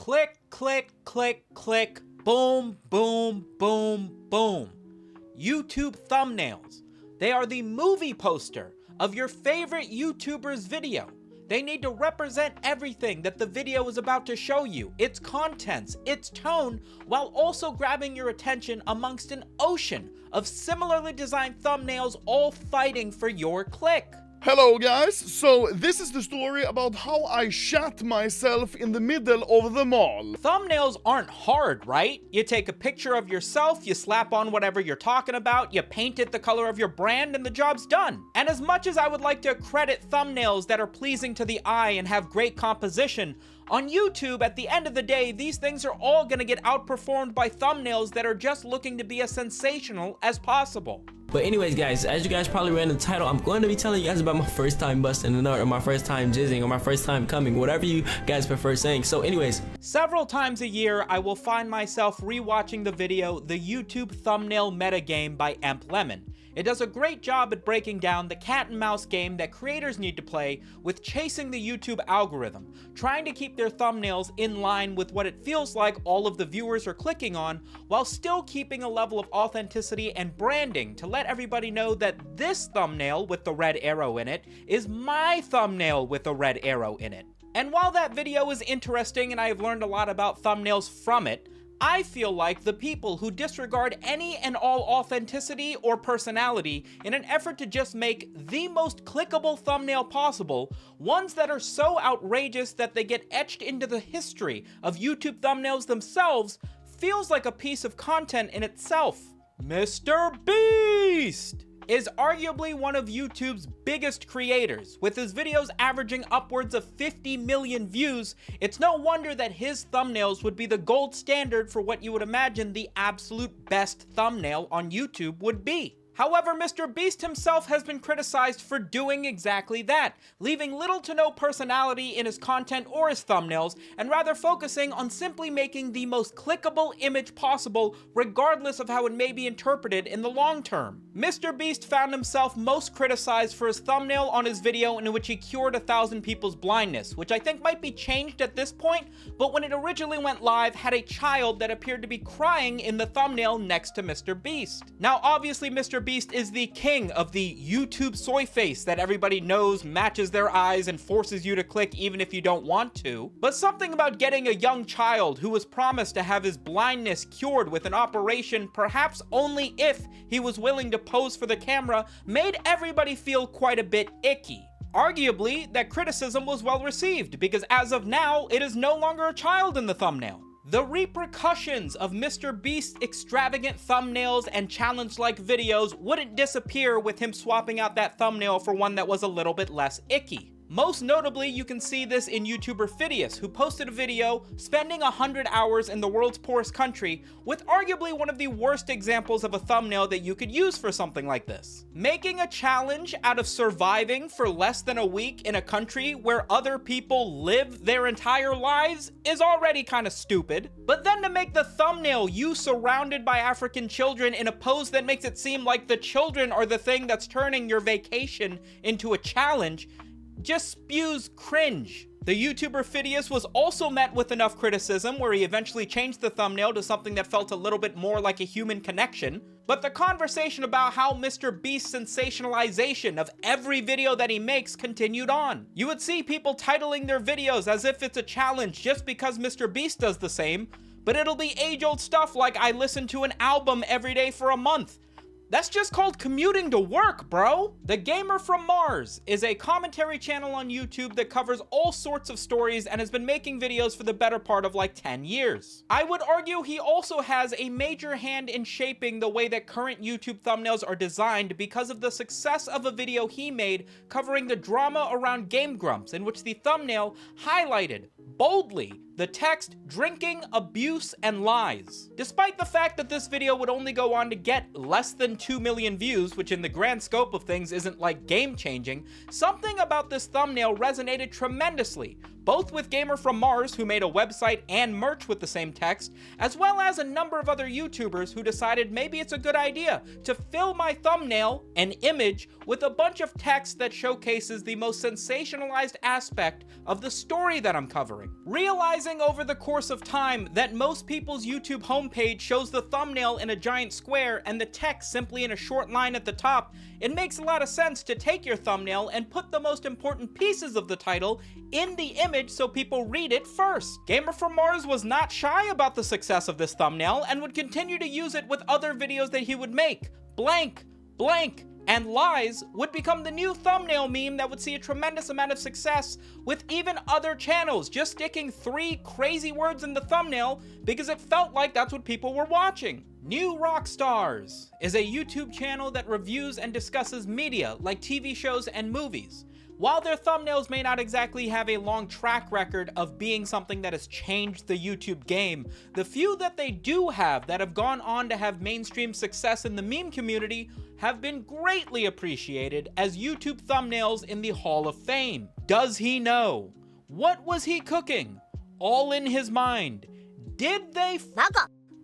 Click, click, click, click, boom, boom, boom, boom. YouTube thumbnails. They are the movie poster of your favorite YouTuber's video. They need to represent everything that the video is about to show you, its contents, its tone, while also grabbing your attention amongst an ocean of similarly designed thumbnails all fighting for your click. Hello guys, so this is the story about how I shat myself in the middle of the mall. Thumbnails aren't hard, right? You take a picture of yourself, you slap on whatever you're talking about, you paint it the color of your brand, and the job's done. And as much as I would like to credit thumbnails that are pleasing to the eye and have great composition, on YouTube, at the end of the day, these things are all gonna get outperformed by thumbnails that are just looking to be as sensational as possible. But anyways guys, as you guys probably read in the title, I'm going to be telling you guys about my first time busting a nut, or my first time jizzing, or my first time coming, whatever you guys prefer saying. So anyways, several times a year, I will find myself rewatching the video, The YouTube Thumbnail Metagame by EmpLemon. It does a great job at breaking down the cat and mouse game that creators need to play with chasing the YouTube algorithm, trying to keep their thumbnails in line with what it feels like all of the viewers are clicking on, while still keeping a level of authenticity and branding to let everybody know that this thumbnail with the red arrow in it is my thumbnail with a red arrow in it. And while that video is interesting and I have learned a lot about thumbnails from it, I feel like the people who disregard any and all authenticity or personality in an effort to just make the most clickable thumbnail possible, ones that are so outrageous that they get etched into the history of YouTube thumbnails themselves, feels like a piece of content in itself. MrBeast is arguably one of YouTube's biggest creators. With his videos averaging upwards of 50 million views, it's no wonder that his thumbnails would be the gold standard for what you would imagine the absolute best thumbnail on YouTube would be. However, MrBeast himself has been criticized for doing exactly that, leaving little to no personality in his content or his thumbnails, and rather focusing on simply making the most clickable image possible, regardless of how it may be interpreted in the long term. MrBeast found himself most criticized for his thumbnail on his video in which he cured 1,000 people's blindness, which I think might be changed at this point, but when it originally went live, had a child that appeared to be crying in the thumbnail next to MrBeast. Now, obviously, MrBeast is the king of the YouTube soy face that everybody knows matches their eyes and forces you to click even if you don't want to. But something about getting a young child who was promised to have his blindness cured with an operation perhaps only if he was willing to pose for the camera made everybody feel quite a bit icky. Arguably, that criticism was well received because as of now, it is no longer a child in the thumbnail. The repercussions of MrBeast's extravagant thumbnails and challenge-like videos wouldn't disappear with him swapping out that thumbnail for one that was a little bit less icky. Most notably, you can see this in YouTuber Phidias, who posted a video spending 100 hours in the world's poorest country with arguably one of the worst examples of a thumbnail that you could use for something like this. Making a challenge out of surviving for less than a week in a country where other people live their entire lives is already kind of stupid, but then to make the thumbnail you surrounded by African children in a pose that makes it seem like the children are the thing that's turning your vacation into a challenge just spews cringe. The YouTuber Phidias was also met with enough criticism where he eventually changed the thumbnail to something that felt a little bit more like a human connection, but the conversation about how MrBeast's sensationalization of every video that he makes continued on. You would see people titling their videos as if it's a challenge just because MrBeast does the same, but it'll be age-old stuff like I listen to an album every day for a month. That's just called commuting to work, bro! The Gamer from Mars is a commentary channel on YouTube that covers all sorts of stories and has been making videos for the better part of like 10 years. I would argue he also has a major hand in shaping the way that current YouTube thumbnails are designed because of the success of a video he made covering the drama around Game Grumps, in which the thumbnail highlighted boldly the text drinking, abuse, and lies. Despite the fact that this video would only go on to get less than 2 million views, which in the grand scope of things isn't like game changing, something about this thumbnail resonated tremendously, both with Gamer from Mars, who made a website and merch with the same text, as well as a number of other YouTubers who decided maybe it's a good idea to fill my thumbnail, an image, with a bunch of text that showcases the most sensationalized aspect of the story that I'm covering. Realizing over the course of time that most people's YouTube homepage shows the thumbnail in a giant square and the text simply in a short line at the top, it makes a lot of sense to take your thumbnail and put the most important pieces of the title in the image so people read it first. Gamer from Mars was not shy about the success of this thumbnail and would continue to use it with other videos that he would make. Blank, blank, and lies would become the new thumbnail meme that would see a tremendous amount of success with even other channels, just sticking 3 crazy words in the thumbnail because it felt like that's what people were watching. New Rockstars is a YouTube channel that reviews and discusses media like TV shows and movies. While their thumbnails may not exactly have a long track record of being something that has changed the YouTube game, the few that they do have that have gone on to have mainstream success in the meme community have been greatly appreciated as YouTube thumbnails in the Hall of Fame. Does he know? What was he cooking? All in his mind. Did they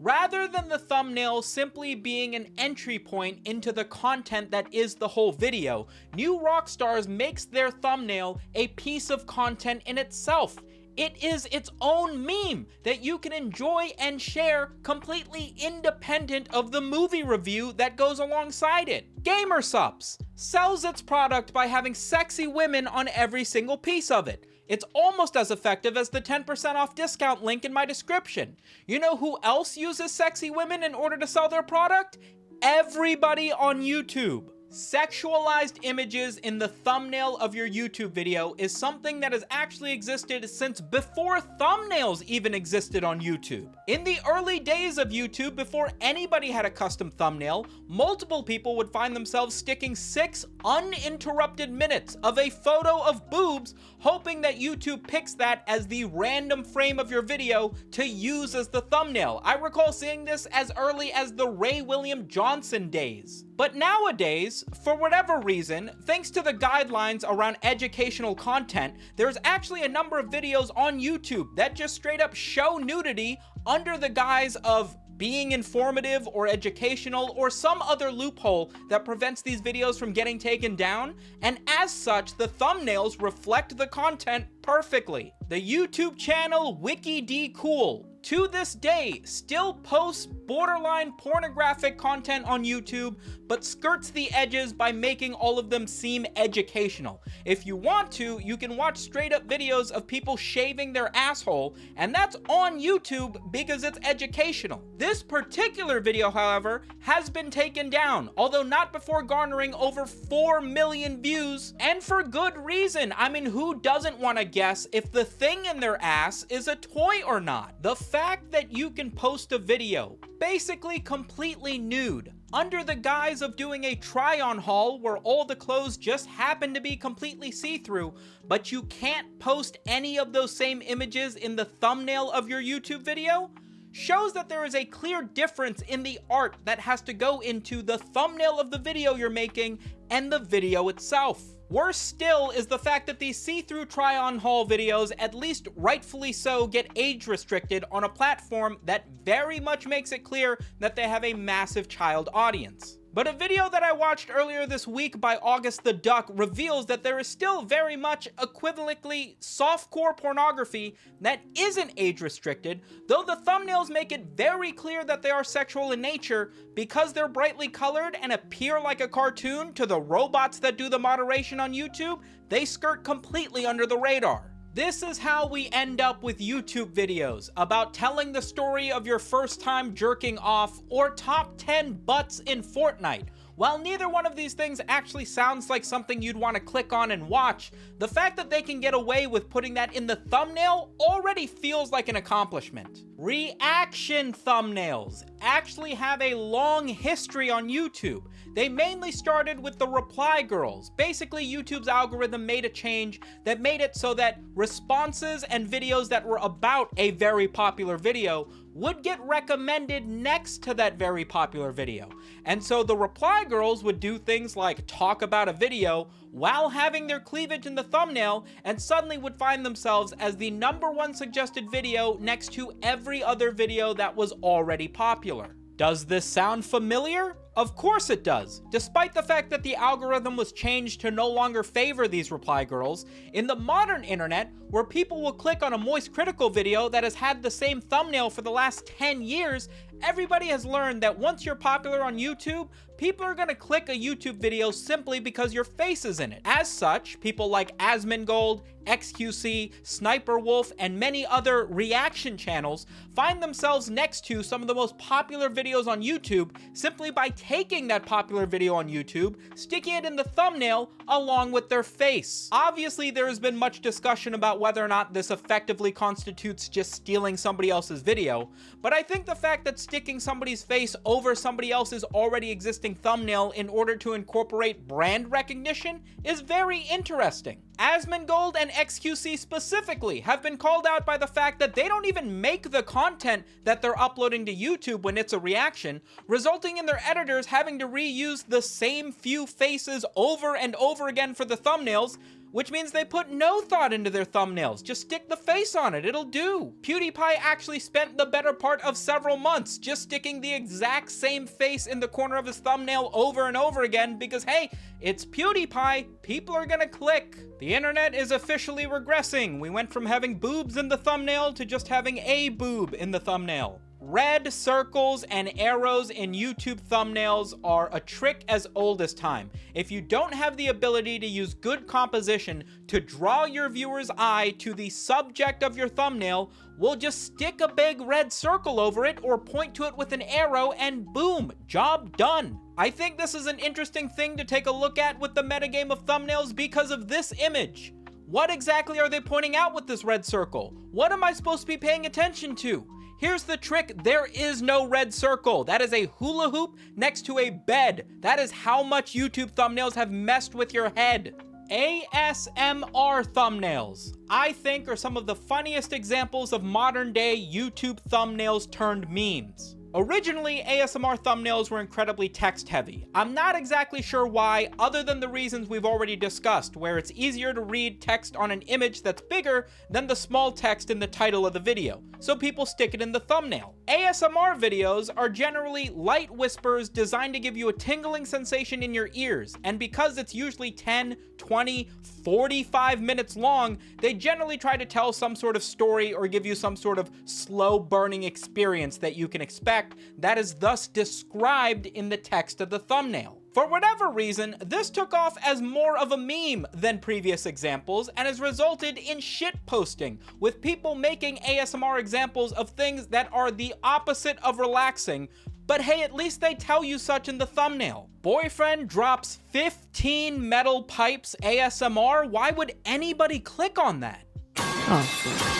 Rather than the thumbnail simply being an entry point into the content that is the whole video, New Rockstars makes their thumbnail a piece of content in itself. It is its own meme that you can enjoy and share completely independent of the movie review that goes alongside it. GamerSups sells its product by having sexy women on every single piece of it. It's almost as effective as the 10% off discount link in my description. You know who else uses sexy women in order to sell their product? Everybody on YouTube. Sexualized images in the thumbnail of your YouTube video is something that has actually existed since before thumbnails even existed on YouTube. In the early days of YouTube, before anybody had a custom thumbnail, multiple people would find themselves sticking 6 uninterrupted minutes of a photo of boobs, hoping that YouTube picks that as the random frame of your video to use as the thumbnail. I recall seeing this as early as the Ray William Johnson days. But nowadays, for whatever reason, thanks to the guidelines around educational content, there's actually a number of videos on YouTube that just straight up show nudity under the guise of being informative or educational or some other loophole that prevents these videos from getting taken down, and as such, the thumbnails reflect the content perfectly. The YouTube channel WikiDCool, to this day, still posts borderline pornographic content on YouTube, but skirts the edges by making all of them seem educational. If you want to, you can watch straight up videos of people shaving their asshole, and that's on YouTube because it's educational. This particular video, however, has been taken down, although not before garnering over 4 million views, and for good reason. I mean, who doesn't want to guess if the thing in their ass is a toy or not? The fact that you can post a video basically completely nude under the guise of doing a try-on haul where all the clothes just happen to be completely see-through, but you can't post any of those same images in the thumbnail of your YouTube video, shows that there is a clear difference in the art that has to go into the thumbnail of the video you're making and the video itself. Worse still is the fact that these see-through try-on haul videos, at least rightfully so, get age restricted on a platform that very much makes it clear that they have a massive child audience. But a video that I watched earlier this week by August the Duck reveals that there is still very much equivalently softcore pornography that isn't age restricted, though the thumbnails make it very clear that they are sexual in nature because they're brightly colored and appear like a cartoon to the robots that do the moderation on YouTube. They skirt completely under the radar. This is how we end up with YouTube videos about telling the story of your first time jerking off or top 10 butts in Fortnite. While neither one of these things actually sounds like something you'd want to click on and watch, the fact that they can get away with putting that in the thumbnail already feels like an accomplishment. Reaction thumbnails actually have a long history on YouTube. They mainly started with the reply girls. Basically, YouTube's algorithm made a change that made it so that responses and videos that were about a very popular video would get recommended next to that very popular video. And so the reply girls would do things like talk about a video while having their cleavage in the thumbnail, and suddenly would find themselves as the #1 suggested video next to every other video that was already popular. Does this sound familiar? Of course it does. Despite the fact that the algorithm was changed to no longer favor these reply girls, in the modern internet, where people will click on a Moist Critical video that has had the same thumbnail for the last 10 years, everybody has learned that once you're popular on YouTube, people are gonna click a YouTube video simply because your face is in it. As such, people like Asmongold, XQC, Sniper Wolf, and many other reaction channels find themselves next to some of the most popular videos on YouTube simply by taking that popular video on YouTube, sticking it in the thumbnail along with their face. Obviously, there has been much discussion about whether or not this effectively constitutes just stealing somebody else's video, but I think the fact that sticking somebody's face over somebody else's already existing thumbnail in order to incorporate brand recognition is very interesting. Asmongold and XQC specifically have been called out by the fact that they don't even make the content that they're uploading to YouTube when it's a reaction, resulting in their editors having to reuse the same few faces over and over again for the thumbnails, which means they put no thought into their thumbnails. Just stick the face on it, it'll do. PewDiePie actually spent the better part of several months just sticking the exact same face in the corner of his thumbnail over and over again because, hey, it's PewDiePie, people are gonna click. The internet is officially regressing. We went from having boobs in the thumbnail to just having a boob in the thumbnail. Red circles and arrows in YouTube thumbnails are a trick as old as time. If you don't have the ability to use good composition to draw your viewer's eye to the subject of your thumbnail, we'll just stick a big red circle over it or point to it with an arrow and boom, job done. I think this is an interesting thing to take a look at with the metagame of thumbnails because of this image. What exactly are they pointing out with this red circle? What am I supposed to be paying attention to? Here's the trick, there is no red circle. That is a hula hoop next to a bed. That is how much YouTube thumbnails have messed with your head. ASMR thumbnails, I think, are some of the funniest examples of modern day YouTube thumbnails turned memes. Originally, ASMR thumbnails were incredibly text heavy. I'm not exactly sure why, other than the reasons we've already discussed, where it's easier to read text on an image that's bigger than the small text in the title of the video, so people stick it in the thumbnail. ASMR videos are generally light whispers designed to give you a tingling sensation in your ears, and because it's usually 10, 20, 45 minutes long, they generally try to tell some sort of story or give you some sort of slow burning experience that you can expect that is thus described in the text of the thumbnail. For whatever reason, this took off as more of a meme than previous examples and has resulted in shitposting, with people making ASMR examples of things that are the opposite of relaxing, but hey, at least they tell you such in the thumbnail. Boyfriend drops 15 metal pipes ASMR? Why would anybody click on that? Oh,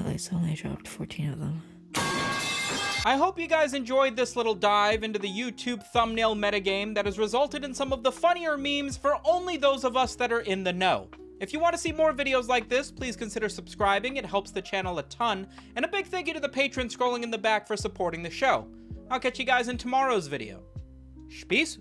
I only dropped 14 of them. I hope you guys enjoyed this little dive into the YouTube thumbnail metagame that has resulted in some of the funnier memes for only those of us that are in the know. If you want to see more videos like this, please consider subscribing. It helps the channel a ton. And a big thank you to the patrons scrolling in the back for supporting the show. I'll catch you guys in tomorrow's video. Peace.